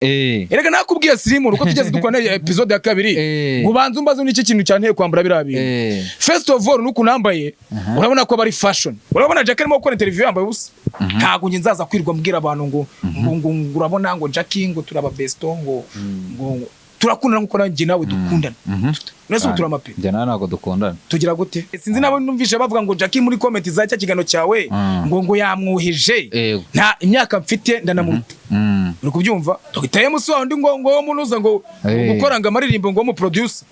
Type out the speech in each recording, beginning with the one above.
Erega nakubwiye Sirimu uko tugeze dukwana episode ya kabiri ngo banze umbazo n'iki kintu cyane kwambara birabi. First of all nuko nambaye urabona ko bari fashion. Urabona Jackie arimo gukora interview yambaye ubusa. Ntago nge nzaza kwirwa mbwira abantu ngo urabona ngo Jackie ngo turaba besto ngo turakundana nkuko nanjye nawe dukundana. Nese turamape. Njye nago dukundana. Tugira gute? Sinzi nabo numvishe bavuga ngo Jackie muri comment za cya kigano cyawe ngo yamwuhije. Nta imyaka mfite ndanamuruta. Uri kubyumva? Dogitaye musi wandi ngo munuza ngo gukora ngo amaririmbo ngo mu producer.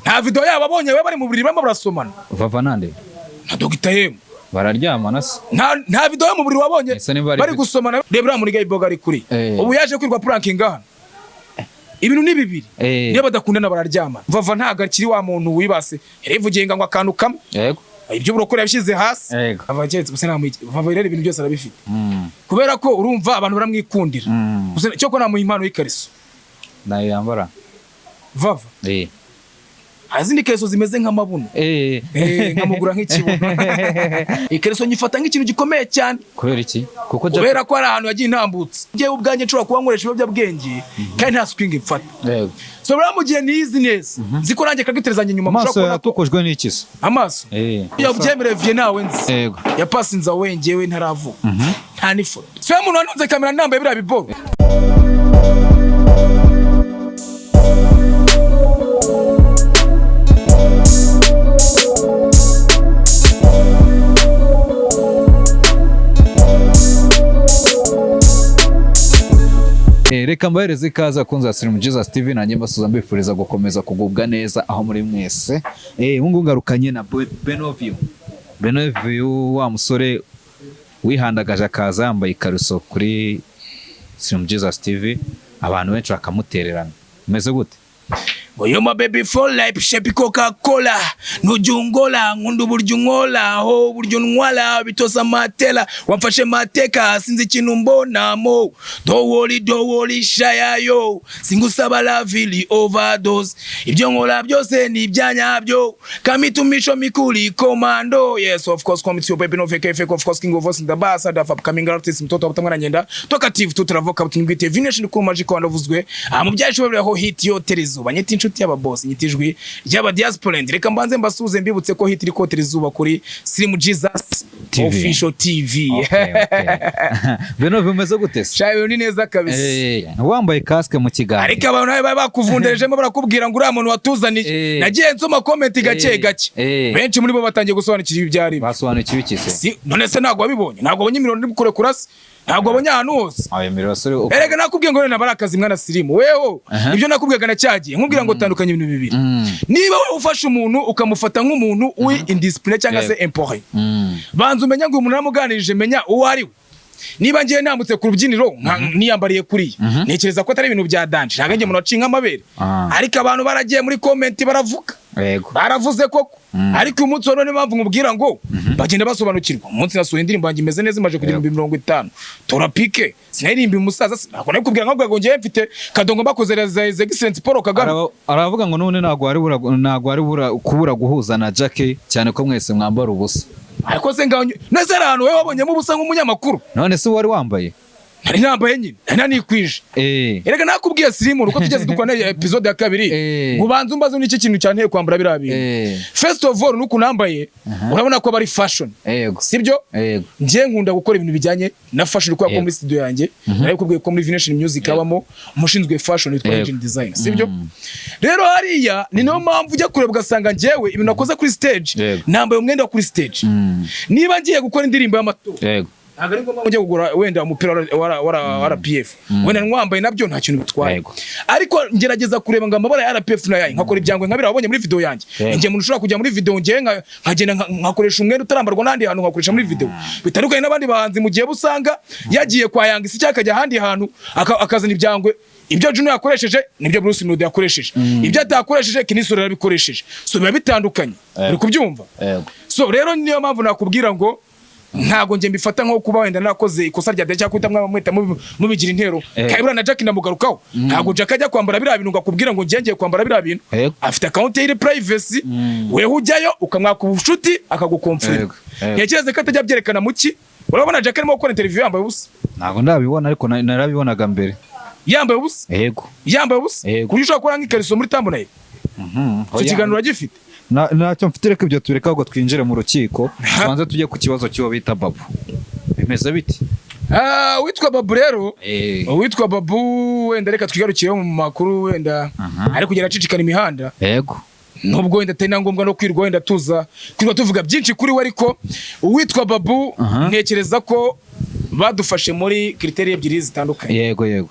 Nta video yabo abonye we bari mu buriri bamwe barasomana. Vava nande? Na dogitaye bararyamana se. Nta video yo mu buriri wabonye bari gusomana. Rebra muri Gayboga ari kuri. Ubu yaje kwirwa pranking hano. Ibintu ni bibiri. Niyo badakundana bararyamana. Vava ntago akiri wa muntu wibase. Yarevugiye ngo akantu kamwe. Yego. Ibyo burokore yabishize hasi. Abagetse buse namwiki. Vava rero ibintu byose arabifite. Kubera ko urumva abantu baramwikundira. Cyo ko namuha impano y'ikariso. Nayo yambara. Vava. Hazindi kereso zimeze nk'amabuno. Nkamugura nk'ikibuno. Ikereso nyifata nk'ikintu gikomeye cyane. Kubera iki? Kuko kubera ko ari ahantu yagiye intambutse. Ngiye ubwanjye nshobora kuba nkoresha ibiyobyabwenge kandi nta swing mfata. So baramugiye nizi neza. Ziko nanjye kagiterezanye nyuma mushaka kubona yatukujwe n'ikisi. Amaso. Yabyemere vie nawe nzi. Yapasinza wengewe ntaravuga. Nta n'ifoto. So umuntu wanunze kamera nambaye bira biboro. Reka mbahereze ikaze akunze Sirimu Jesus TV nanjye mbasuza mbifuriza gukomeza kugubwa neza aho muri mwese. Ungu ngarukanye na Benovio wa musore wihandagaje akaza yambaye ikariso kuri Sirimu Jesus TV abantu benshi bakamutererana. Umeze gute? Yo my baby for life shape Coca-Cola nujungola ngundu buryo ngola ho buryo nwala bitosa matela wamfashe mateka sinzi ikintu mbona mo don't worry shaya yo singusaba la vili overdose ibyo ngola byose ni byanyabyo kamitumisho mikuli commando yes of course come to your baby no fake of course king of us in the bass and of upcoming artist mtoto abutamwana ngenda talkative tutravoka butingwite vination ko magic wandavuzwe mu byashobora ho hit yo terezuba nyeti inshuti y'aba boss nyitijwe y'aba diaspora reka mbanze mbasuze mbibutse ko hit iri ko terezuba kuri Sirimu Jesus TV. Official TV. Benovio umeze gute se? Shayo ni neza kabisa. Wambaye casque mu kiganza. Ariko abantu bakuvunderejemo barakubwira ngo uri umuntu watuzaniye. Nagiye nsoma comment gake gake. Benshi muri bo batangiye gusobanukira ibyari. Basobanukiwe iki se? None se ntago wabibonye? Ntago abonye imirongo iri gukore kurasa. Ntago abonye ahantu hose. Erega nakubwiye ngo na barakazi mwana Sirimu. Weho ibyo nakubwiye gana cyagiye. Nkubwira ngo tandukanye ibintu bibiri. Niba we ufashe umuntu ukamufata nk'umuntu uri indiscipline cyangwa se impore. Banza umenya ngo umuntu aramuganirije menya uwo ari we. Niba ngiye namutse ku rubyiniro niyambariye kuri nekereza ko atari ibintu bya danje ntago ngiye umuntu acinga amabere ariko abantu baragiye muri comment baravuga baravuze koko ariko umunsi none mpamvu nkubwira ngo bagenda basobanukirwa umunsi nasohoye indirimbo yanjye imeze neza imaje kugira 50 torapike sinaririmba umusaza nako nakubwira ngo ngiye mfite kadongo bakozereza excellence Paul Kagame aravuga ngo none ntago ari kubura guhuza na Jackie cyane ko mwese mwambara ubusa. Ariko se ngaho neze ahantu wewe wabonyemo ubusa nk'umunyamakuru. None se wari wambaye? Nari nambaye nyine. Nani kwije. Erega nakubwiye Sirimu uko tugeze dukwana episode ya kabiri. ngo banze umbazo n'iki kintu cyane kwambara birabi. First of all nuko nambaye urabona ko bari fashion. Sibyo? Ngiye nkunda gukora ibintu bijyanye na fashion kwa muri studio yanjye. Narikubwiye ko muri Vination Music abamo umushinzwe fashion witwa Engine Design. Sibyo? Rero hariya ni no mpamvu ujya kureba ugasanga ngewe ibintu nakoze kuri stage nambaye umwenda kuri stage. Niba ngiye gukora indirimbo y'amato ntabwo ngomba kujya kugura wenda umupira wa RPF wenda nwambaye nabyo nta kintu bitwaye ariko ngerageza kureba ngo amabara ya RPF nayaye nkakora ibyangwe nkabira wabonye muri video yanjye ngiye muntu ushobora kujya muri video ngiye nkagenda nkakoresha umwenda utarambarwa n'andi hantu nkakoresha muri video bitandukanye n'abandi bahanzi mu gihe busanga yagiye kwa Yanga isi cyakajya ahandi hantu akazana ibyangwe ibyo Juno yakoresheje nibyo Bruce Melody yakoresheje ibyo atakoresheje Kinisoro yarabikoresheje so biba bitandukanye uri kubyumva so rero niyo mpamvu nakubwira ngo ntago nge mbifata nko kuba wenda nakoze ikosa rya deja kwita mwita mubigira intero kayibura na Jackie namugarukaho ntago Jackie ajya kwambara bira bintu ngakubwira ngo ngiye kwambara bira bintu afite account ye privacy weho ujyayo ukamwaka ubushuti akagukonfirma ntekereze ko atajya byerekana muki urabona Jackie arimo gukora interview yambaye ubusa ntago ndabibona ariko narabibonaga mbere yambaye ubusa yego yambaye ubusa kuri ushobora kubona nk'ikariso muri thumbnail icyo kiganiro agifite ntacyo mfite reka ibyo tureka ahubwo twinjire mu rukiko tubanze tujye ku kibazo cy'uwo bita Babu bimeze biti witwa Babu rero witwa Babu wenda reka twigarukiyeho mu makuru wenda ari kugera acicikana imihanda yego nubwo wenda atari na ngombwa no kwirwa wenda kwirwa tuvuga byinshi kuri we ariko uwitwa Babu ntekereza ko badufashe muri kriteri ebyiri zitandukanye yego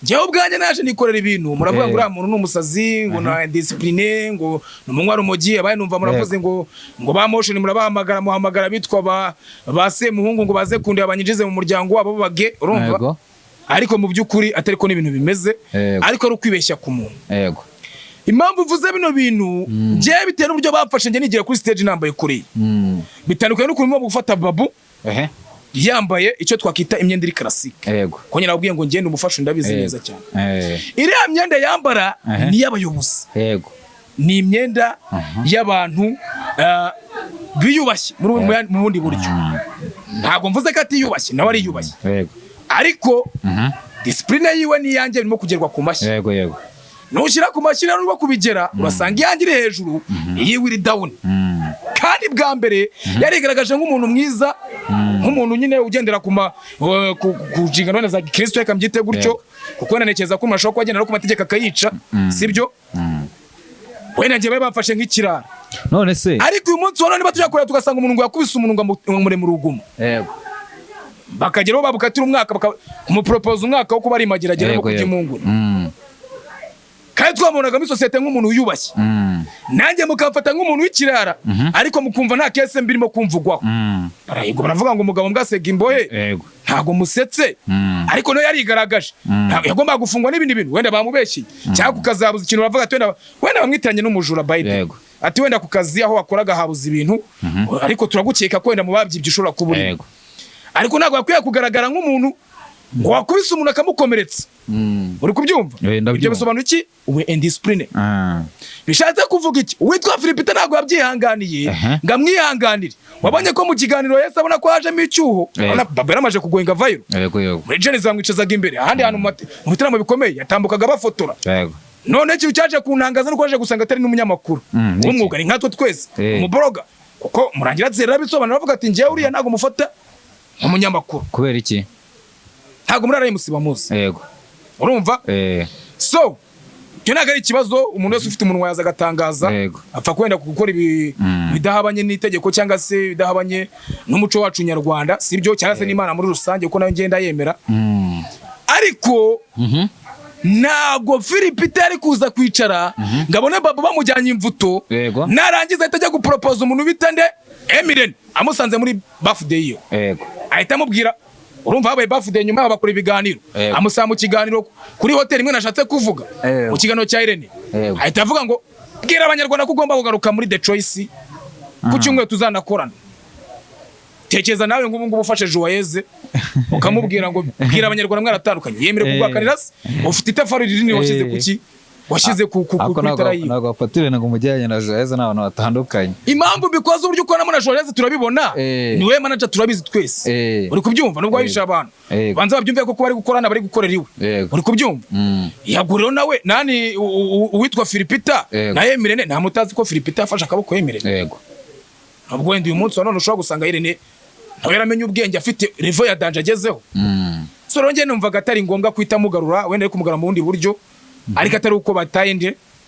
njyewe ubwanjye naje nikorera ibintu muravuga ngo uriya muntu ni umusazi ngo na discipline ngo ni umunywa rumogi abaye numva muravuze ngo ba motion murabahamagara muhamagara bitwa ba Semuhungu ngo baze kundeba banyinjize mu muryango wabo bage urumva ariko mu by'ukuri atari ko n'ibintu bimeze ariko ari ukwibeshya ku muntu yego impamvu mvuze bino bintu njyewe bitewe n'uburyo bafashe njye nigiye kuri stage nambaye kuri bitandukanye n'ukuntu mo gufata Babu yambaye icyo twakita imyenda iri classique yego ko nyina abwiye ngo ngende umufashe ndabizi neza cyane iriya myenda yambara ni y'abayobozi yego ni imyenda y'abantu biyubashye mu bundi buryo ntabwo mvuze ko atiyubashye nawe ariyubashye yego ariko discipline yiwe niyanjye birimo kugerwa ku mashyi yego nushyira ku mashyi rero urimo kubigera urasanga iyanjye iri hejuru iyiwe iri down kandi bwa mbere yarigaragaje nk'umuntu mwiza nk'umuntu nyine ugendera ku nshingano za Kristo reka mbyite gutyo kuko nanekeza ko umuntu ashobora kuba agendera ku mategeko akayica sibyo wenda njye bafashe nk'ikirara none se ariko uyu munsi wano niba tujya kureba tugasanga umuntu ngo yakubise umuntu ngo mure mu rugumo yego bakageraho babukatira umwaka bakamupropose umwaka wo kuba ari mageragere no kujya imungura kandi twamubonaga muri sosiyete nk'umuntu wiyubashye nanjye mukamfata nk'umuntu w'ikirara ariko mukumva nta kese mbirimo kumvugwaho barayego baravuga ngo umugabo mbwasega imbohe ntago musetse ariko no yarigaragaje yagomba gufungwa n'ibindi bintu wenda bamubeshye cyangwa kukazabuza ikintu bavuga ati wenda bamwitiranye n'umujura Bible ati wenda ku kazi aho wakoraga habuza ibintu ariko turagukeka ko wenda mu babyibye ushobora kubura ariko ntago yakwiye kugaragara nk'umuntu ngo wakubise umuntu akamukomeretsa uri kubyumva ibyo bisobanura iki we indiscipline bishatse kuvuga iki uwitwa Philipita ntabwo yabyihanganiye ngo amwihanganire wabonye ko mu kiganiro Yesu abona ko hajemo icyuho Babu yaramaje kugoyenga viral muri Genesis bamwicazaga imbere ahandi hantu mu bitaramo bikomeye yatambukaga bafotora none cyo cyaje kuntangaza nuko aje gusanga atari n'umunyamakuru w'umwuga ni nkatwe twese umubloga kuko murangira zera bisobanura bavuga ati njyewe uriya ntago mufata nk'umunyamakuru kubera iki ntago muri arayimusiba muzi yego urumva so cyo ntago ari ikibazo umuntu wese ufite umunwa yaza agatangaza apfa kwenda gukora bidahabanye n'itegeko cyangwa se bidahabanye n'umuco wacu nyarwanda sibyo cyangwa se n'Imana muri rusange uko nayo ngenda yemera ariko ntago Philipita ari kuza kwicara ngabone Babu bamujyanye imvuto narangiza ahita ajya gupropose umuntu bita nde Eminem amusanze muri birthday iyo ahita amubwira urumva habaye birthday nyuma bakora ibiganiro amusaba mu kiganiro kuri hotel imwe nashatse kuvuga mu kiganiro cya Irene ahita avuga ngo bwira abanyarwanda ko ugomba kugaruka muri The Choice ku cyumweru tuzanakorana tekeza nawe ngubu ufashe Joyeze ukamubwira ngo bwira abanyarwanda mwaratandukanye yemere kugwakanira ufite itafari rinini washize kuki washize ku tarayi ntago afatire ngo mujyanye na Joyeze n'abantu batandukanye impamvu bikoze uburyo uko na Joyeze turabibona niwe manager turabizi twese uri kubyumva nubwo wahisha abantu banza babyumve ko bari gukorana bari gukorera iwe uri kubyumva yaguriro nawe nani uwitwa Philipita na Emirene nta mutazi ko Philipita yafashe akaboko Emirene yego nubwo wenda uyu munsi none ushobora gusanga Irene nawe yaramenye ubwenge afite level ya danger agezeho so rongeye numvaga atari ngombwa kwita mugarura wenda kumugara mu bundi buryo ariko atari uko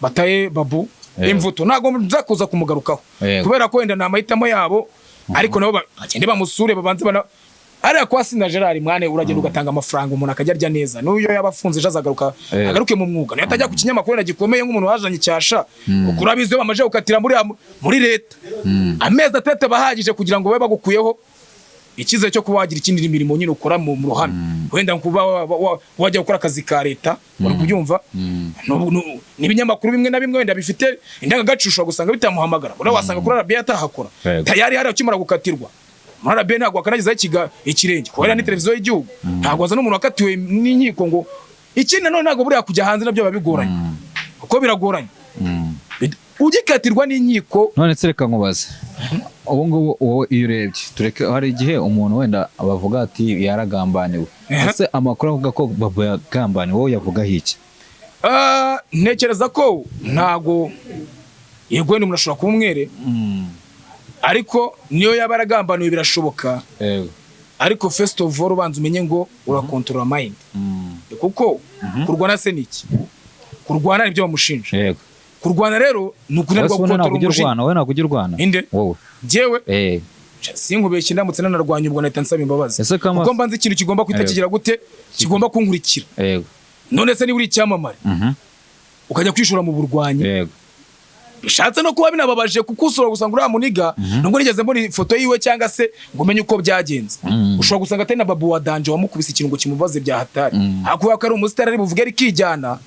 bataye Babu imvuto ntago nzakuza kumugarukaho kubera ko wenda namahitamo yabo ariko nabo bagende bamusure babanze ari kwa Sina Gerard mwane uragenda ugatanga amafaranga umuntu akajya arya neza n'uyo yabafunze jazagaruka agaruke mu mwuga nayo atajya ku kinyamakuru gikomeye nk'umuntu wajanye cyasha ukurabizo bamaje ukatira muri leta amezi atete bahagije kugira ngo babe bagukuyeho ikize cyo kuba wagira ikindi mirimo nyine ukora mu ruhame wenda kuba wajya gukora akazi ka leta uri kubyumva n'ibinyamakuru bimwe na bimwe wenda bifite indangagaciro gusanga bitamuhamagara wasanga kuri RBA atahakora tayari hari akimara gukatirwa muri RBA ntabwo akanagizaho ikirenge kubera ni televiziyo y'igihugu ntabwo waza n'umuntu wakatiwe n'inkiko ngo ikindi none ntabwo buriya kujya hanze nabyo babigoranye kuko biragoranye ugikatirwa n'inkiko none se reka nkubaze ubu ngubu wowe iyo urebye tureke hari igihe umuntu wenda abavuga ati yaragambaniwe ese amakuru avuga ko Babo yagambaniwe wowe yavugaho iki? Ntekereza ko ntago yego wenda umuntu ashobora kuba umwere ariko niyo yaba yaragambaniwe birashoboka ariko first of all ubanza umenye ngo urakontorora mind kuko kurwana se niki kurwana nibyo bamushinja yego kurwana rero ni ukunanirwa gukontorora umushinja wowe nakugira urwana inde wowe jewe sinkubeshye ndamutse nanarwanya ubwo nahita nsaba imbabazi kuko mba nzi ikintu kigomba kwita kigira gute kigomba kunkurikira yego none se niba uri icyamamare ukajya kwishura mu burwanyi yego bishatse no kuba binababaje kuko usura gusanga uriya muniga nubwo nigeze mbona ifoto yiwe cyangwa se ngo umenye uko byagenze ushobora gusanga atari na Babo wa Danje wamukubise ikintu ngo kimubaze bya hatari akuba ko ari umusitari ari buvuge ari kijyana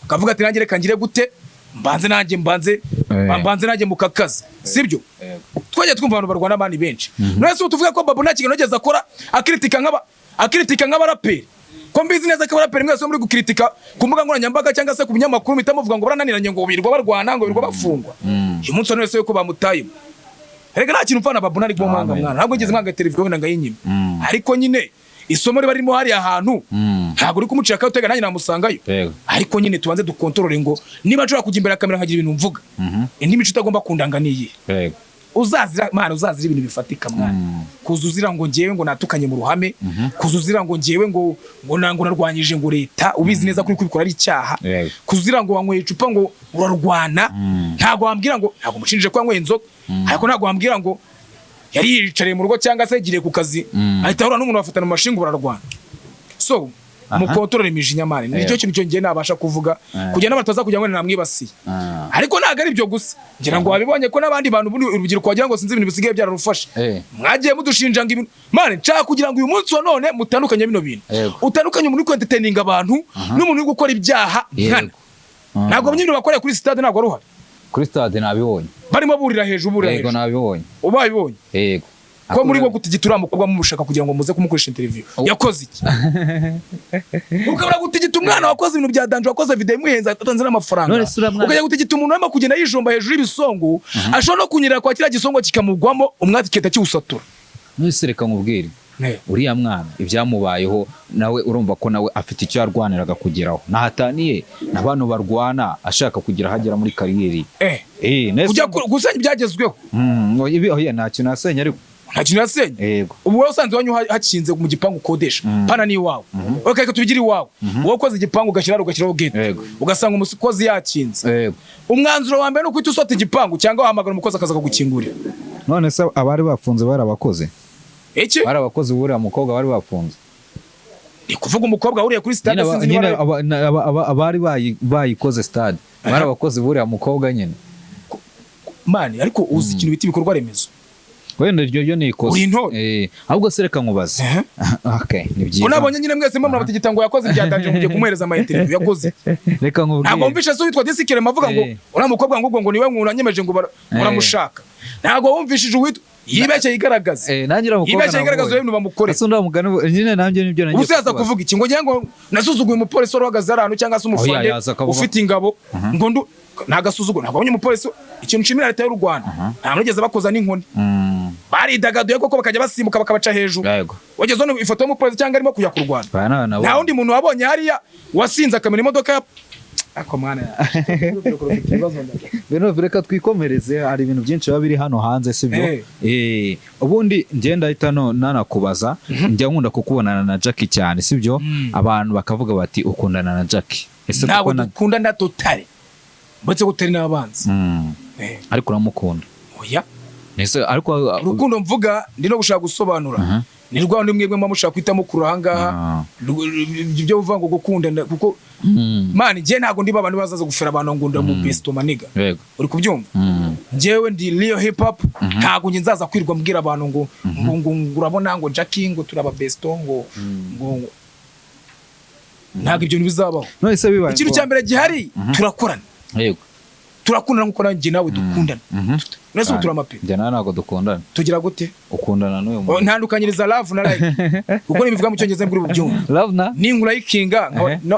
akavuga ati nanjye reka ngire gute mbanze nanjye mukakaza sibyo twajya twumva abantu barwana abandi benshi none se tuvuga ko Babo nta kintu nageze akora akritika nk'abaraperi ko mbizi neza ko abaraperi mwese muri gukritika ku mbuga nkoranyambaga cyangwa se ku binyamakuru mpita muvuga ngo barananiranye ngo birirwa barwana ngo birirwa bafungwa uyu munsi wese yuko bamutaye rega nta kintu mfana Babo nari kumwanga mwana ntabwo ngeze mwanga televiziyo wenda ngayinyima ariko nyine isomo riba ririmo hari ahantu ntabwo uri kumucika utega nanjye namusangayo ariko nyine tubanze dukontorore ngo niba nshobora kujya imbere ya kamera nkagira ibintu mvuga indi mico itagomba kundanga niyi uzazira ibintu bifatika mwana kuzuzira ngo ngewe ngo natukanye mu ruhame kuzuzira ngo ngewe ngo narwanyije ngo leta ubizi neza kuri kubikora ari icyaha kuzuzira ngo wanyweye icupa ngo urarwana ntago wambwira ngo ntago mushinje ko yanyweye inzoga ariko ntago wambwira ngo yari yicariye mu rugo cyangwa se yagiriye ku kazi ahita ahura n'umuntu bafatana mu mashinga bararwana so mukontorora imijinya mane nicyo kintu cyo ngiye nabasha kuvuga kugira n'abatoza kugira ngo namwibasiye ariko ntago ari byo gusa ngira ngo wabibonye ko n'abandi bantu bundi urubyiruko wagira ngo sinzi ibintu bisigaye byararufasha mwagiye mudushinja ngo ibintu mane nshaka kugira ngo uyu munsi wa none mutandukanye bino bintu utandukanye umuntu uri kwentertaining abantu n'umuntu uri gukora ibyaha nkana ntago nyine bakoreye kuri stade ntago aruhari kuri stade nabibonye barimo burira hejuru yego nabibonye ubabibonye yego ko muri bwo gutigitura umukobwa mumushaka kugira ngo muze kumukoresha interview yakoze iki ukabura gutigita umwana wakoze ibintu bya Danje wakoze video imuhenza atanze n'amafaranga ukajya gutigita umuntu arimo kugenda yijomba hejuru y'ibisongo ashobora no kunyira kwa kira gisongo kikamugwamo umwati keta kiwusatura nese reka nkubwire uriya mwana ibyamubayeho nawe urumva ko nawe afite icyo yarwaniraga kugeraho nahataniye n'abantu barwana ashaka kugira hagera muri kariyeri kujya gusenya ibyagezweho nta kintu nasenya ariko nta kintu yasenye ubu wowe usanze wanyu hakinze mu gipangu ukodesha pana ni iwawe reka tubigire iwawe wowe ukoze igipangu ugashyiraho gate ugasanga umukozi yakinze umwanzuro wa mbere ni ukwita usota igipangu cyangwa wahamagara umukozi akaza akagukingurira none se abari bafunze barabakoze iki barabakoze buriya mukobwa bari bafunze ni kuvuga umukobwa uriye kuri stade sinzi niba abari bayikoze stade barabakoze buriya mukobwa nyine mani ariko uzi ikintu biti bikorwa remezo wenda ryo ni ikoze ahubwo se reka nkubaze okay ni byiza unabonye nyine mwese mama batigita ngo yakoze ibya Danje mugiye kumuhereza ama interview yakoze reka nkubwire ntabwo wumvishe so witwa Disikere mavuga ngo ura mukobwa ngo niwe nyemeje ngo muramushaka ntabwo wumvishije uwitwa yibeshye yigaragaza nangira mukobwa yibeshye yigaragaza ibintu bamukore ase ndamugana nyine nanjye nibyo nanjye usaza kuvuga iki ngo ngiye ngo nasuzuguye umupolisi wahagaze arano cyangwa se umufande ufite ingabo ngo ntagasuzugura ntabwo umupolisi ikintu nshimira leta y'u Rwanda nta mugeze bakoza n'inkoni baridagaduye koko bakajya basimbuka bakabaca hejuru wageze no ifoto y'umupolisi cyangwa arimo kujya kurwana nta wundi muntu wabonye hariya wasinze akamera imodoka ako mwana bino reka twikomereze hari ibintu byinshi biba biri hano hanze sibyo ubundi ngenda ahita nanakubaza njya nkunda kukubonana na Jackie cyane sibyo abantu bakavuga bati ukundana na Jackie ese ntabwo dukunda na totale mbetse gutera n'abanzi ariko uramukunda oya nese ariko urukundo mvuga ndi no gushaka gusobanura ni rwa ndi mwebwe mushaka kwita mukuru ahangaha ibyo uvuga ngo gukunda kuko mani ngiye ntago ndi babantu bazaza gufera abantu ngo ndamo besto maniga uri kubyumva ngewe ndi real hip hop ntago nge nzaza kwirwa mbwira abantu ngo urabona ngo Jackie ngo turaba besto ngo ntago ibyo bizabaho none se bibaye ikintu cya mbere gihari turakorana yego turakundana nkuko nanjye nawe dukundana nese turamape njye nawe ntabwo dukundana tugira gute ukundana n'uyu muntu ntandukanyiriza love na like uko nibivuga mu cyongereza muri bubyumva love na ningura ikinga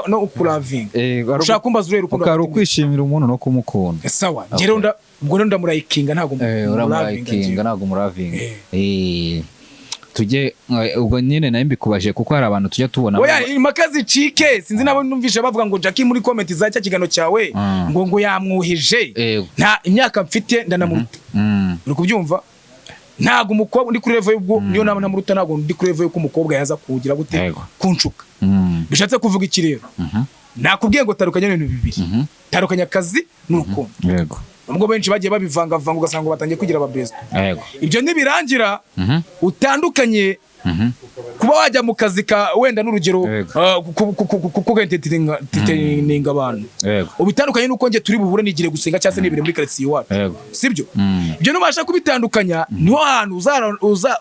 no ukuravinga ushaka kumbaza urero urukundo ukari ukwishimira umuntu no kumukunda sawa ngero ubwo ndamurayikinga ntago uramurayikinga ntago muravinga tujye ubwo nyine nayo mbikubaje kuko hari abantu tujya tubona oya imakazi cike sinzi nabo numvisha bavuga ngo Jackie muri comment za cya kigano cyawe ngo yamwuhije nta imyaka mfite ndanamuruta uri kubyumva ntago umukobwa ndi kuri level y'ubwo niyo nama ntamuruta ntago ndi kuri level y'uko umukobwa yaza kugira gute kunshuka bishatse kuvuga iki rero nakubwiye ngo tarukanya ibintu bibiri tarukanya akazi n'urukundo yego ubwo benshi bagiye babivanga ugasanga batangiye kugira ababesto ibyo nibirangira utandukanye kuba wajya mu kazi ka wenda n'urugero kugentetinga abantu ubitandukanye nuko nge turi buhure nigire gusenga cyangwa se nibire muri quartier iwacu sibyo ibyo nubasha kubitandukanya niho hantu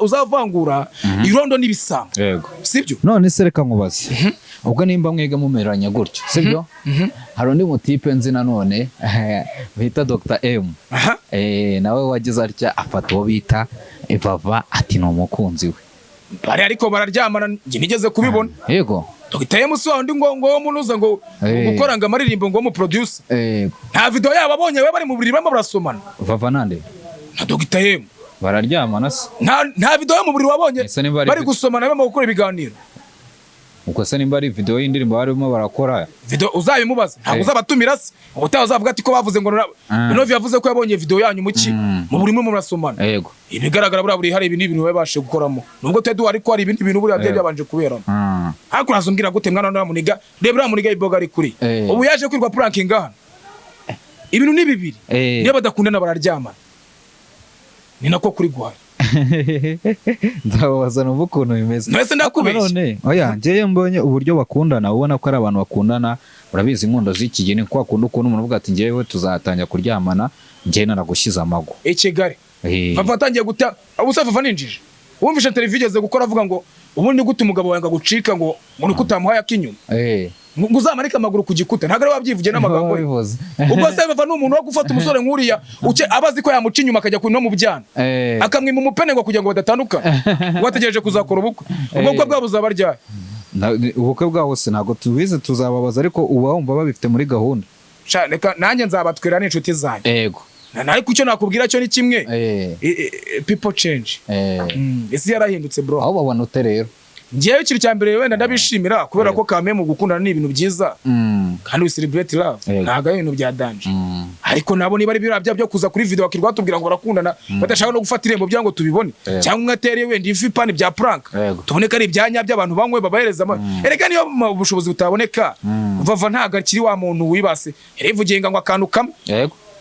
uzavangura irondo n'ibisamo sibyo none se reka nkubaze ubwo nimba mwega mumeranya gutyo sibyo hari undi mutipe nzi nanone bita Dr M nawe wagize atya afata uwo bita Vava ati ni umukunzi we bari ariko bararyamana nge nigeze kubibona yego Dr M so undi ngo munuza ngo gukoranga amaririmbo ngo mu producer nta video yabo abonye we bari mu buriri bamwe barasomana Vava nande na Dr M bararyamana se nta video yo mu buriri wabonye bari gusomana bamwe gukora ibiganiro uko se nimba ari video y'indirimbo barimo barakora video uzabimubaza ntabwo uzabatumira se utaha uzavuga ati ko bavuze ngo Novi yavuze ko yabonye video yanyu muki mu burimo mu rasomana yego ibigaragara buri hari ibintu babashe gukoramo nubwo tedu ariko hari ibintu buri byabanje kuberamo ariko nazumbwira gute mwana na muniga rebra muniga iboga ari kuri ubu yaje kwirwa pranking hano ibintu ni bibiri niba badakundana bararyamana ni nako kuri guhari nzababaza numva ukuntu bimeze mwese ndakubeshye oya njyewe mbonye uburyo bakundana ubona ko ari abantu bakundana urabizi inkundo z'iki ni ko akunda ukuntu umuntu uvuga ati njyewe tuzatangira kuryamana njyewe naragushyize amago Kigali Vava atangiye guta abusa Vava ninjije wumvisha televiziyo ze gukora avuga ngo ubundi gute umugabo wanga gucika ngo muri kutamuhaye akinyuma ngo uzamarika amaguru ku gikuta ntago ari wabyivugiye n'amagambo ubwo se Vava n'umuntu wo gufata umusore nkuriya uke abazi ko yamuca inyuma akajya no mu byana akamwima umupene ngo kugira ngo badatandukana wategereje kuzakora ubukwe ubwo bwabo buzabaryaye ubukwe bwabo se ntago tubize tuzababaza ariko uba wumva babifite muri gahunda reka nanjye nzabatwira n'inshuti zanjye yego ariko icyo nakubwira cyo ni kimwe people change isi yarahindutse bro aho babona ute rero ngiye ikintu cya mbere wenda ndabishimira kubera ko kame mu gukundana ni ibintu byiza kandi we celebrate love ntago ari ibintu bya danger ariko nabo niba ari birabya byo kuza kuri video akirwa tubwira ngo rakundana badashaka no gufata irembo byango tubibone cyangwa umwatereye wenda ifi pani bya prank tuboneka ari ibyanya by'abantu banywe babahereza erega niyo ubushobozi butaboneka Vava ntago akiri wa muntu wibase rivugiye ngo akantu kamwe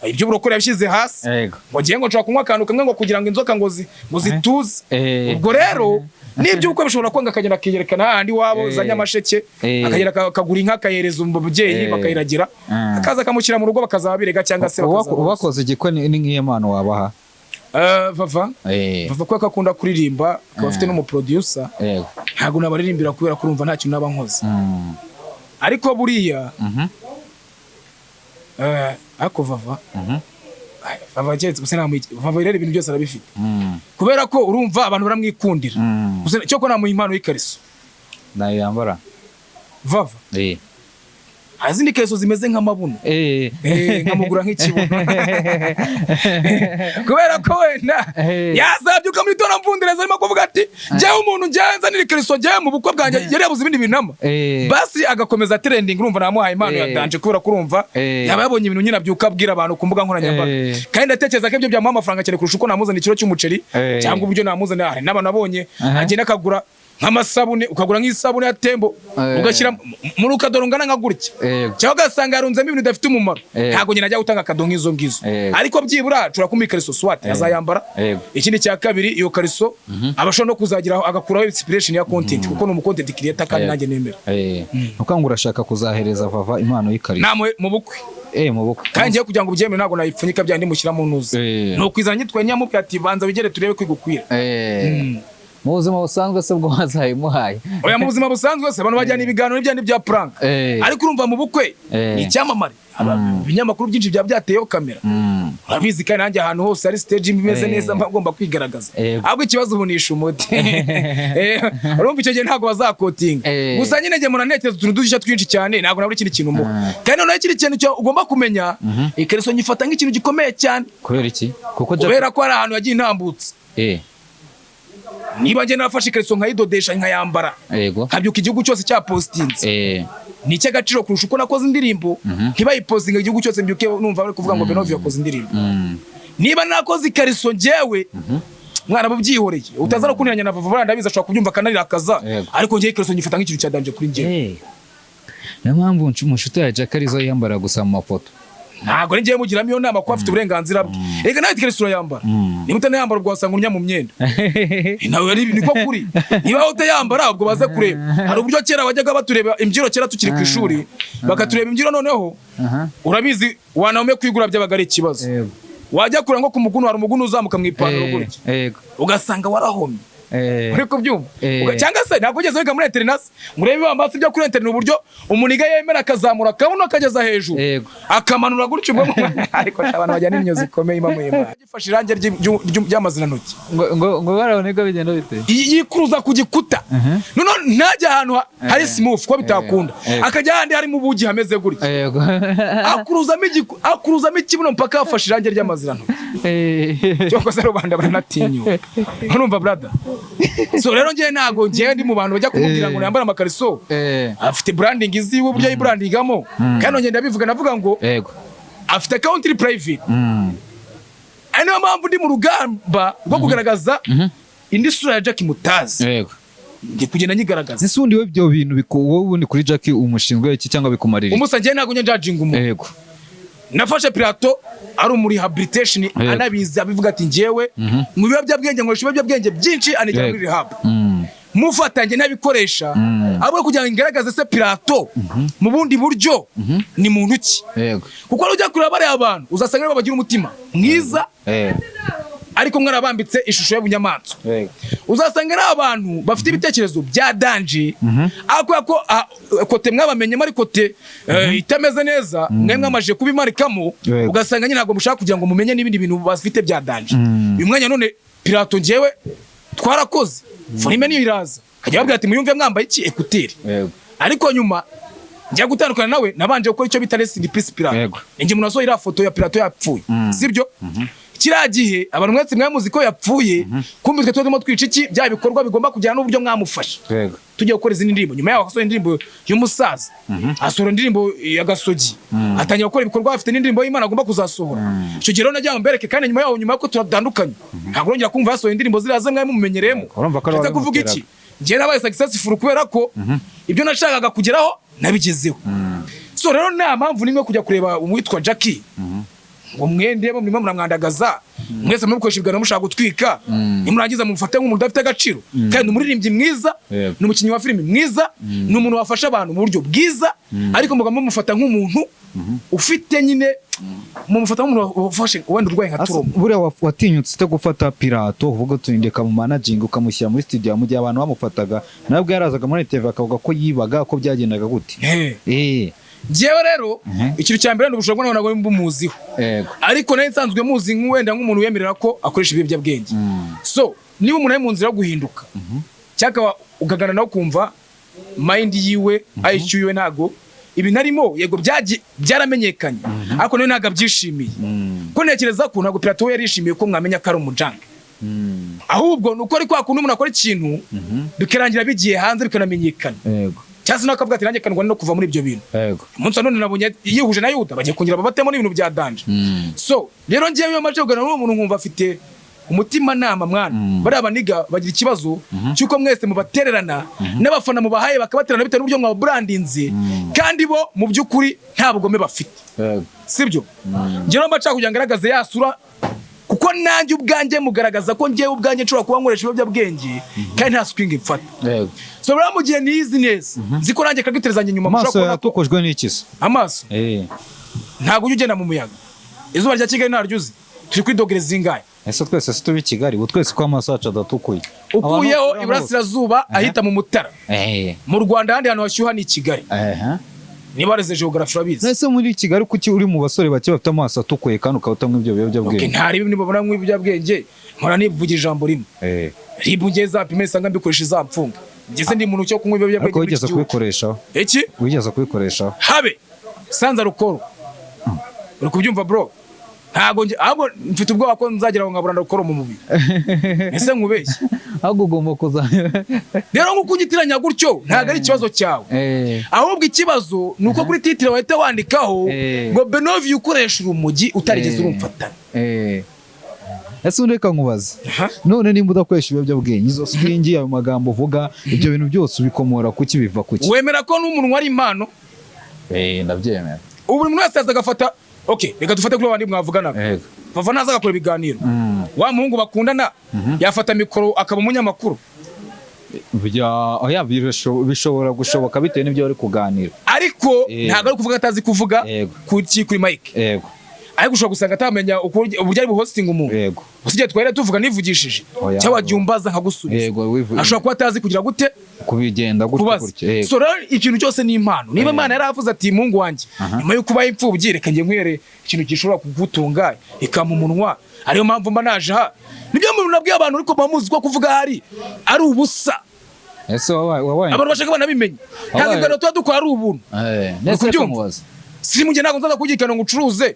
ibyo burokore yabishyize hasi ngo giye ngo nshaka kunywa akantu kamwe ngo kugira ngo inzoka ngo zituze ubwo rero nibyo uko bishobora kwanga akagenda akiyerekana handi wabo za Nyamasheke akagera akagura inka akayereza umubyeyi bakayiragira akaza akamushyira mu rugo bakazabirega cyangwa se bakoze igikwe ni nk'iyemano wabaha Vava ko akakunda kuririmba akaba afite n'umuproducer ntabwo nabaririmbira kubera kurumva nta kintu naba nkoze ariko buriya ako Vava Vava cyetse gusa Vava rero ibintu byose arabifite kubera ko urumva abantu baramwikundira gusa cyo ko namuha impano y'ikariso nayo yambara Vava hazindi kariso zimeze nk'amabuno nkamugura nk'ikibuno kubera ko wenda yazabyuka muri tona mvundireza arimo kuvuga ati njyewe umuntu njyanza niri kariso njyewe mu bukwe bwanjye yari yabuze ibindi binama basi agakomeza trending urumva namuhaye impano ya danje kubera kurumva yaba yabonye ibintu nyina byuka abwira abantu ku mbuga nkoranyambaga kandi ndatekereza ko ibyo byamuha amafaranga cyane kurusha uko namuzana ikiro cy'umuceri cyangwa uburyo namuzana hari n'abantu abonye agenda akagura nk'amasabune ukagura nk'isabune ya Tembo ugashyira muri ukadoro ngana nka gutya cyangwa ugasanga yarunzemo ibintu bidafite umumaro ntabwo nyina ajya gutanga akado nk'izo ngizo ariko byibura cura kumika kariso swat yazayambara ikindi cya kabiri iyo kariso abashobora no kuzagiraho agakuraho inspiration ya content kuko no mu content creator kandi nanjye nemera ukanga urashaka kuzahereza Vava impano y'ikariso namwe mu bukwe mu bukwe kandi ngiye kugira ngo ubyemere ntabwo nayipfunyika byandi mushyira mu ntuzi no kwizana nyitwe nyamubye ati banza bigere turebe kwigukwira mu buzima busanzwe se bwo wazayimuhaye oya mu buzima busanzwe se abantu bajyana ibiganiro n'ibya bya prank ariko urumva mu bukwe ni icyamamare ibinyamakuru byinshi bya byateyeho kamera urabizi kandi nanjye ahantu hose ari stage imeze neza ngomba kwigaragaza ahubwo ikibazo ubunisha umuti urumva icyo gihe ntabwo bazakotinga gusa nyine njye murantekereza utuntu dushya twinshi cyane ntabwo naburi ikindi kintu muha kandi noneho ikindi kintu ugomba kumenya ikariso nyifata nk'ikintu gikomeye cyane kubera iki kubera ko hari ahantu yagiye intambutse niba njye narafashe ikariso nkayidodesha nkayambara nkabyuka igihugu cyose cyapositinze ni icy'agaciro kurusha uko nakoze indirimbo ntibayipostinga igihugu cyose mbyuke numva bari kuvuga ngo Benovio yakoze indirimbo niba nakoze ikariso njyewe mwana bubyihoreye utazara kuniranya na Vava ndabiza ashobora kubyumva kanarakaza ariko njye ikariso nyifata nk'ikintu cya danje kuri njyewe niyo mpamvu umushuti ya Jack Arizo yambara gusa mu mafoto ntabwo ngiye mugiramo iyo nama ko afite uburenganzira bwe reka nawe ikariso yambara niba utanayambara ubwo wasanga unya mu myenda nawe niko kuri niba utayambara ubwo baze kureba hari uburyo kera bajyaga batureba imbyiro kera tukiri ku ishuri bakatureba imbyiro noneho urabizi wanaume kwigura byabaga ari ikibazo wajya kura ngo ku mugunu hari umugunu uzamuka mu ipantaro gutya ugasanga warahomye uri kubyumva cyangwa se ntabwo ugeze wiga muri interinasi murebe bambasi byo kuri interineti uburyo umuniga yemera akazamura akabuno akageza hejuru akamanura gutyo ubwo ariko abantu bajyana n'inyo zikomeye imamuye gifashe irange ry'amazina ntoki ngo baraboneka bigenda bite yikuruza ku gikuta none ntajya ahantu hari smooth ko bitakunda akajya handi harimo ubugi hameze gutya akuruzamo ikibuno mpaka yafashe irange ry'amazina ntoki cyo kosa rubanda baranatinyuka urumva brother so rero ngiye ntago ngiye ndi mu bantu bajya kumubwira ngo yambara amakariso afite branding iziwe uburyo yibrandingamo kandi ngenda bivuga navuga ngo afite country private niyo mpamvu ndi mu rugamba rwo kugaragaza indi sura ya Jack Mutazi ndi kugenda nyigaragaza ese undi we byo bintu wowe ubundi kuri Jack umushinzwe iki cyangwa bikumarira umusa ngiye ntago njajinga umuntu nafashe Plato ari muri rehabilitation anabiza abivuga ati ngewe mu biyobyabwenge nkoresha ibiyobyabwenge byinshi anigera muri rehab mufatanye nabikoresha ahubwo kugira ngo ngaragaze se Plato mu bundi buryo ni muntu ki kuko ujya kureba bari abantu uzasanga rero bagira umutima mwiza ariko mwarabambitse ishusho y'ubunyamatso uzasanga ari abantu bafite ibitekerezo bya danje ako kote mwabamenye muri kote itameze neza mwe mwamaje kubimarikamo ugasanga nyine ntabwo mushaka kugira ngo mumenye n'ibindi bintu bafite bya danje uyu mwanya none Plato ngewe twarakoze forime niyo iraza kajya babwira ati muyumve mwambaye iki ekuteri ariko nyuma njya gutandukana nawe nabanje gukora icyo bita rest in peace Plato nge munazo ira foto ya Plato yapfuye sibyo kiragihe abantu mwese mwamuzi ko yapfuye kumbi twe turimo twica iki bya bikorwa bigomba kujyana n'uburyo mwamufasha tujye gukora izindi ndirimbo nyuma yaho asohora indirimbo y'umusaza asohora indirimbo ya Gasogi atangira gukora ibikorwa afite n'indirimbo y'Imana agomba kuzasohora icyo gihe rero najya mbereke kandi nyuma yaho nyuma ko turatandukanye ntabwo rongera kumva yasohora indirimbo ziraza mwe mumenyeremo ndetse kuvuga iki ngiye nabaye successful kubera ko ibyo nashakaga kugeraho nabigezeho so rero nta mpamvu nimwe kujya kureba umwitwa Jackie ngo mwende bo murimo muramwandagaza mwese mukoresha ibiganiro mushaka gutwika nimurangiza mufate nk'umuntu udafite agaciro kandi umuririmbyi mwiza n'umukinnyi wa filime mwiza n'umuntu wafasha abantu mu buryo bwiza ariko mugamba mufata nk'umuntu ufite nyine mumufata nk'umuntu wafashe wenda urwaye nka Trump buriya watinyutse te gufata Plato uvuga tunindeka mu managing ukamushyira muri studio mu gihe abantu bamufataga nabwo yarazaga muri TV akavuga ko yibaga ko byagendaga gute jewe rero ikintu cya mbere n'ubushobora kubona ngo mbumuziho ariko nayo nsanzwe muzi nk'uwenda nk'umuntu yemerera ko akoresha ibiyobyabwenge so niba umuntu ari mu nzira yo guhinduka cyaka ukagana nawe kumva mind yiwe IQ yiwe ntago ibi narimo yego byaramenyekanye ariko nayo ntago abyishimiye ko ntekereza ko ntago Plato yarishimiye ko mwamenya ko ari umujanga ahubwo nuko ari kwa kuntu umuntu akora ikintu bikarangira bigiye hanze bikanamenyekana cyase nakavuga ati nanjye kanwa no kuva muri ibyo bintu umunsi none nabonye yihuje na Yuda bagiye kungira babatemo n'ibintu bya danje so rero ngiye yo maje kugana n'umuntu nkumva afite umutima nama mwana bari abaniga bagira ikibazo cyuko mwese mubatererana n'abafana mubahaye bakabaterana bitewe n'uburyo mwa brandinze kandi bo mu by'ukuri nta bugome bafite sibyo ngero mbaca kugira ngaragaze yasura kuko nanjye ubwanjye mugaragaza ko ngiye ubwanjye nshobora kuba nkoresha ibiyobyabwenge kandi nta swing mfata so bra mugiye nizi neza ziko nanjye kagiterezanye nyuma mushobora kubona yatukojwe n'iki se amaso ntago ugenda mu muyaga izuba rya Kigali ntaryuzi turi kuri dogere zingahe? ese twese si tubi Kigali ubu twese ko amaso yacu adatukuye ukuyeho iburasirazuba ahita mu Mutara mu Rwanda handi hantu hashyuha ni Kigali niba wareze geography urabizi. Nese muri Kigali kuki uri mu basore bake bafite amaso atukuye kandi ukabutamwe ibyo biyobyabwenge? Ntari ibintu babona nk'ibiyobyabwenge nkora nivugira ijambo rimwe ribu ngeze apime sanga mbikoresha izapfunga ngeze ndi muntu cyo kunywa ibiyobyabwenge. Wigeze kubikoresha iki? Wigeze kubikoresha habe sanza rukoro uri kubyumva bro? Ntago ahubwo mfite ubwoba ko nzagera nkabura ndakora mu mubiri ese nkubeshye ahubwo ugomba kuza rero ngukunyitiranya gutyo ntago ari ikibazo cyawe ahubwo ikibazo nuko kuri titre wahita wandikaho ngo Benovio ukoresha urumogi utarigeze urumfatana. Ese ureka nkubaza none nimba udakoresha ibiyobyabwenge izo swingi ayo magambo uvuga ibyo bintu byose ubikomora kuki biva kuki? Wemera ko n'umuntu ari impano? Ndabyemera. Ubu umuntu wese azagafata okay, reka dufate kuri abandi mwavuganaga. Bava naza agakora ibiganiro. Wa muhungu bakundana yafata mikoro akaba umunyamakuru. Oya bishobora gushoboka bitewe n'ibyo ari kuganira. Ariko ntago ari kuvuga atazi kuvuga kuri mic. Yego. Ariko ushobora gusanga atamenya uburyo ari buhosting umuntu. Yego. Usije twere tuvuga nivugishije. Cyangwa jyumbaza nkagusubiza. Yego. Ashobora kuba atazi kugira gute kubigenda gutyo. So ikintu cyose ni impano. Niba Imana yaravuze ati Mungu wanjye nyuma yo kuba impfubyi reka ngiye nkwere ikintu gishobora kugutunga ikama umunwa ariyo mpamvu mba naje ha. Nibyo muntu nabwiye abantu ariko bamuzi ko kuvuga hari ari ubusa. Ese wabaye abantu bashaka banabimenye. Ntabwo ibyo tuba dukora ari ubuntu. Nese kumubaza si mujye ntabwo nzaza kugikana ngo ucuruze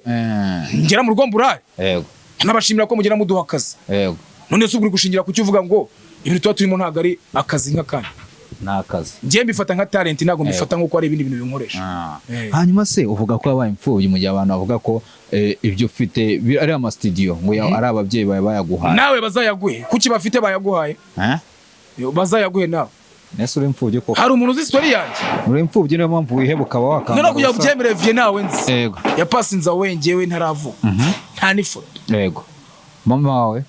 ngera mu rugombo uraye. Yego. Nabashimira ko mugera muduha akazi. Yego. None se uguri gushingira ku cyo uvuga ngo ibintu tuba turimo ntabwo ari akazi nk'akandi. Nakazi. Ngiye mbifata nka talent ntabwo mbifata nk'uko ari ibindi bintu binkoresha. Hanyuma se uvuga ko wabaye impfubyi mu gihe abantu bavuga ko ibyo ufite ari ama studio ngo ari ababyeyi bawe bayaguhaye. Nawe bazayaguhe kuki bafite bayaguhaye? Bazayaguhe nawe. Nese uri impfubyi ko hari umuntu uzi story yanjye? Uri impfubyi niyo mpamvu wiheba ukaba wakanga. None kujya kubyemera vie nawe nzi. Yego. Yapasinza wengewe ntaravuga. Nta n'ifoto. Yego. Mama wawe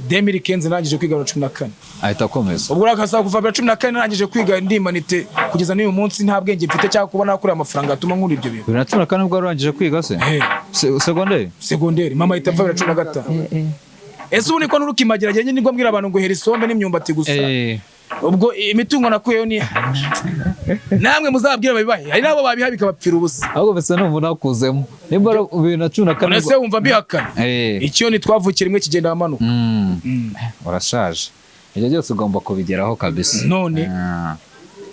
2015 nangije kwiga 14 ahita akomeza. Ubwo rakaza kuva 14 nangije kwiga ndimanite kugeza n'uyu munsi nta bwenge mfite cyangwa kubona nakuri amafaranga atuma nkuri ibyo bintu. 14 nibwo warangije kwiga se? Segonderi mama ahita ava 15. Ese ubu niko nurukimagira genye nibwo mbwira abantu ngo hera isombe n'imyumbati gusa. Ubwo imitungo nakuyeyo ni namwe muzabwira babibahe hari nabo babihabika bapfira ubusa. Ahubwo bese numva nakuzemo nimba 2014 ese wumva mbihakana icyo ni twavukira imwe kigenda amanuka. Urashaje ibyo byose ugomba kubigeraho kabisa none.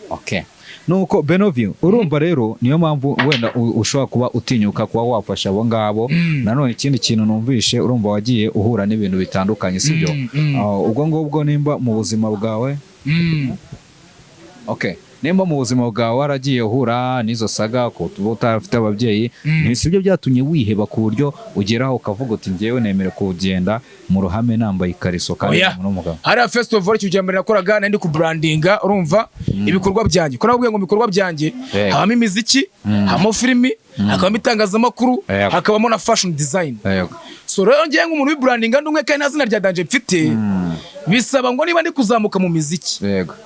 Okay. Nuko Benovio urumva rero niyo mpamvu wenda ushobora kuba utinyuka kuba wafasha abo ngabo. Nanone ikindi kintu numvishe urumva wagiye uhura n'ibintu bitandukanye sibyo? Ubwo ngubwo nimba mu buzima bwawe okay, nimba mu buzima bwawe waragiye uhura n'izo saga ko utarafite ababyeyi sibyo byatumye wiheba ku buryo ugeraho ukavuga uti ngewe nemere kugenda mu ruhame nambaye ikariso kandi n'umugabo. Hari festival cy'ujyambere nakoraga nandi ku brandinga urumva ibikorwa byanjye ko nabwiye ngo ibikorwa byanjye habamo imiziki habamo filimi hakabamo itangazamakuru hakabamo na fashion design. So rero ngiye nk'umuntu w'ibrandinga ndumwe kandi nta zina rya danje mfite bisaba ngo niba ndi kuzamuka mu miziki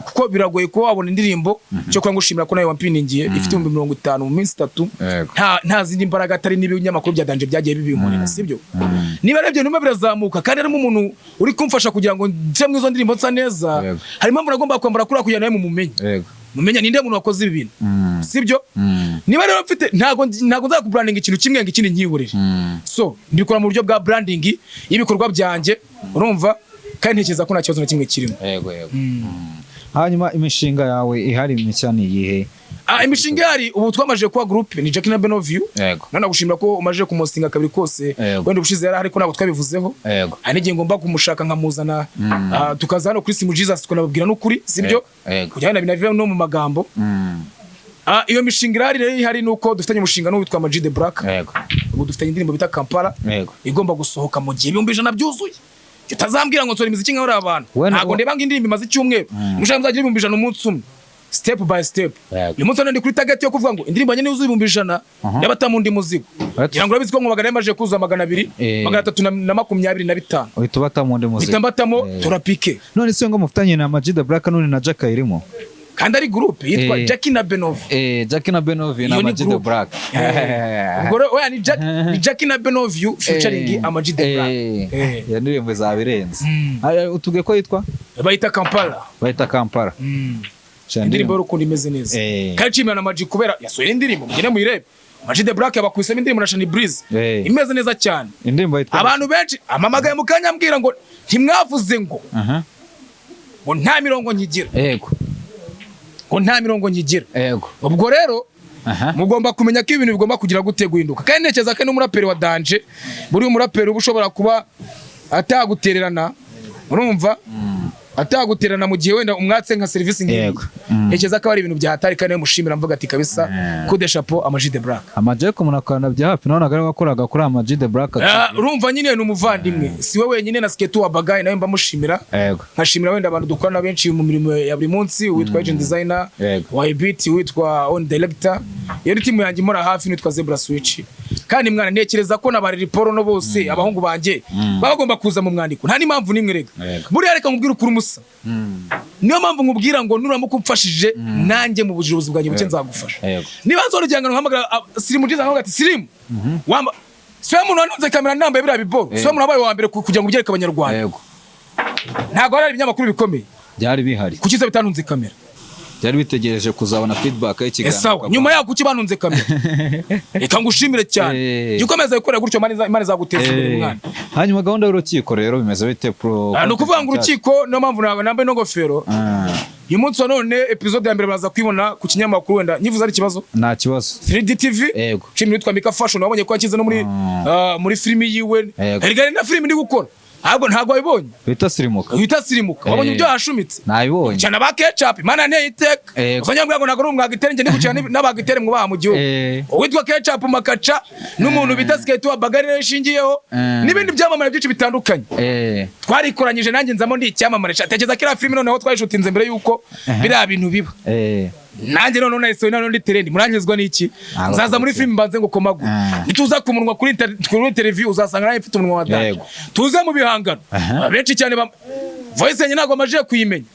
kuko biragoye ko wabona indirimbo cyo kwa ngushimira ko nawe wampiningiye ifite 50 mu minsi 3 nta zindi mbaraga atari n'ibinyamakuru bya danje byagiye bibinkorera sibyo? Niba rebye numva birazamuka kandi harimo umuntu uri kumfasha kugira ngo nje mu izo ndirimbo nsa neza harimo mpamvu nagomba kwambara kuri kugira nawe mumenya ninde muntu wakoze ibi bintu sibyo? Niba rero mfite ntago nzakubrandinga ikintu kimwe ngo ikindi nkihurire. So mbikora mu buryo bwa branding y'ibikorwa byanjye urumva kandi ntekereza ko nta kibazo na kimwe kirimo. Yego. Hanyuma imishinga yawe ihari mishya ni iyihe? Imishinga yari ubu twamaje kwa group ni Jackie na Benovio. Nana gushimira ko umaje kumostinga kabiri kose wenda ubushize yari ariko ntabwo twabivuzeho. Hari n'igihe ngomba kumushaka nkamuzana tukaza hano kuri Simu Jesus tukanababwira n'ukuri sibyo? Kujyana binavira no mu magambo. Iyo mishinga rero ihari nuko dufitanye umushinga n'uwitwa Maji the Black. Ubu dufitanye indirimbo bita Kampala igomba gusohoka mu gihe 100 byuzuye. Utazambwira ngo nsora imiziki nka abantu ntago ndeba ngo indirimbo imaze icyumweru mushaka muzagira 100 umunsi umwe step by step. Uyu munsi ndi kuri target yo kuvuga ngo indirimbo nyene yuzuye 100 y'abatamundi muzigo ngira ngo urabizi ko magana yamaje kuza 200 325 uhita batamundi muzigo bitambatamo turapike. None se ngo mufitanye na Maji the Black none na Jacka irimo kandi ari groupe yitwa Jackie na Benovi. Jackie na Benovi na Ama G The Black. Ubwo oya ni Jackie na Benovi featuring Ama G The Black. Ya ndirimbo zabirenze. Utuge ko yitwa bayita Kampala. Indirimbo y'urukundo imeze neza. Kandi nshimira na Ama G kubera yasohoye indirimbo mugene muyirebe. Ama G The Black yabakwisemo indirimbo na Shani Breeze. Imeze neza cyane. Indirimbo yitwa abantu benshi amamagaye mu kanya ambwira ngo ntimwavuze ngo ngo nta mirongo nyigira. Yego. Ngo nta mirongo nyigira. Yego. Ubwo rero mugomba kumenya ko ibintu bigomba kugira gute guhinduka. Kandi ntekereza ko n'umuraperi wa Danger buri umuraperi ubushobora kuba atagutererana urumva ataguterana mu gihe wenda umwatse nka service ngiye. Ntekereza ko ari ibintu byahatari kandi mushimira mvuga ati kabisa coup de chapeau Ama G The Black. Ama G ko munakana bya hafi none agari wakoraga kuri Ama G The Black. Urumva nyine n'umuvandimwe siwe wenyine na Sketu wa Bagaye nawe mbamushimira. Nkashimira wenda abantu dukorana benshi mu mirimo ya buri munsi witwa agent designer wa Beat witwa on director yari timu yanjye mura hafi nitwa Zebra Switch. Kandi mwana ntekereza ko nabari reporo no bose abahungu banje bagomba kuza mu mwandiko nta n'impamvu nimwe rega. Buriya reka nkubwira ukuri umusa. Niyo mpamvu nkubwira ngo nuramuka umfashije nanjye mu bujuruzi bwanjye buke nzagufasha. Niba nzoro cyangwa nkamagara Sirimu Jiza nkavuga ati Sirimu wamba siwe muntu wanunze kamera nambaye biriya biboro siwe muntu wabaye wa mbere kugira ngo ubyereke abanyarwanda. Ntago ari ibinyamakuru bikomeye byari bihari kuki se bitanunze kamera byari bitegereje kuzabona feedback y'ikiganiro. Sawa nyuma yaho kuki banunze kamera reka ngushimire cyane gikomeza gukora gutyo Imana izaguteza imbere mwana. Hanyuma gahunda y'urukiko rero bimeze bite pro no kuvuga ngo urukiko no mpamvu nambaye no ngofero uyu munsi wa none episode ya mbere baza kwibona ku kinyamakuru wenda nyivuze ari ikibazo nta kibazo 3D TV chimwe yitwa Mika Fashion wabonye ko akize no muri filimi yiwe erigari na filimi ndi gukora ahubwo ntago wabibonye bita sirimuka wabonye ibyo hashumitse nabibonye cyane ba ketchup Imana ne iteka uzanyambwa ngo nagoro mwagiterenge ndi gucana n'abagitere mu baha mu gihugu witwa ketchup makaca n'umuntu bita Sketu wa Bagaye ishingiyeho n'ibindi byamamare byinshi bitandukanye twarikoranyije nanjye nzamo ndi icyamamare cyategeza kira filime noneho twayishutinze mbere yuko biriya bintu biba nanjye none nahise none ndi trend muranyezwa n'iki nzaza muri filime mbanze ngo komagu nituza kumunwa kuri televiziyo uzasanga nawe mfite umunwa wa Danger tuze mu bihangano benshi cyane voice yenye nago amaje kuyimenya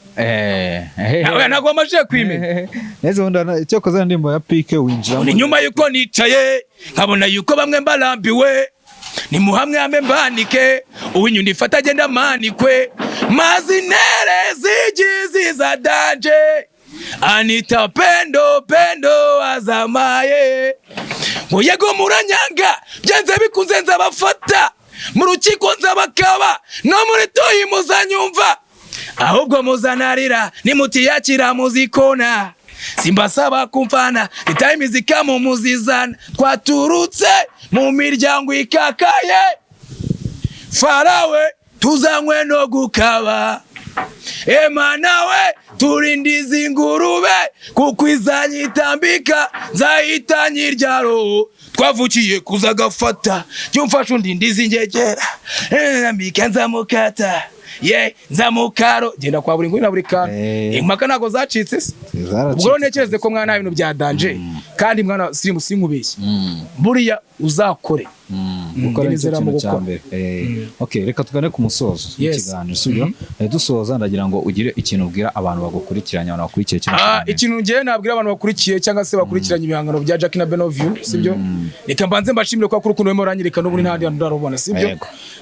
nago amaje kuyimenya neze wunda icyo koza ndimbo ya PK winjira ni nyuma yuko nicaye nkabona yuko bamwe mbarambiwe ni muhamwe ame mbanike uwinyundi fata agenda manikwe mazinere zigizi za Danger Anita pendo azamaye ngo yego muranyanga byanze bikunze nzabafata mu rukiko nzabakaba no muri toyi muzanyumva ahubwo muzanarira nimutiyakira muzikona simbasaba kumfana time zikamu muzizana twaturutse mu miryango ikakaye farawe tuzanywe no gukaba nawe turindiza ingurube kuko izanyitambika nzahitanyirya roho twavukiye kuza gafata cyumfasha undi ndiza ingegera mbika nzamukata nzamukaro genda kwa buri nguni na buri kantu impaka nago zacitse se ubwo ntekereze ko mwana ibintu bya Danger kandi mwana Sirimu sinkubeshye buriya uzakore gukora ikintu cyambere okay reka tugane ku musozo w'ikiganiro sibyo dusoza ndagira ngo ugire ikintu ubwira abantu bagukurikiranya abantu bakurikiye cyane ikintu ngiye nabwira abantu bakurikiye cyangwa se bakurikiranye ibihangano bya Jackie na Benovi sibyo reka mbanze mbashimire kwa kurukundo wemo ranyirika n'ubuni ntandi ndarubona sibyo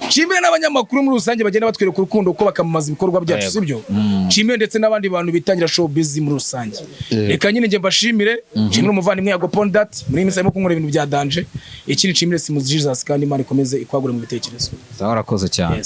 nshimire n'abanyamakuru muri rusange bagenda batwereka urukundo uko bakamamaza ibikorwa byacu sibyo nshimire ndetse n'abandi bantu bitangira show busy muri rusange reka nyine nge mbashimire nshimire umuvandimwe ya Gopondat muri iminsi arimo kunkora ibintu bya Danger ikindi nshimire Simuzi Jesus kandi Imana ikomeze ikwagure mu bitekerezo. Zahora koze cyane.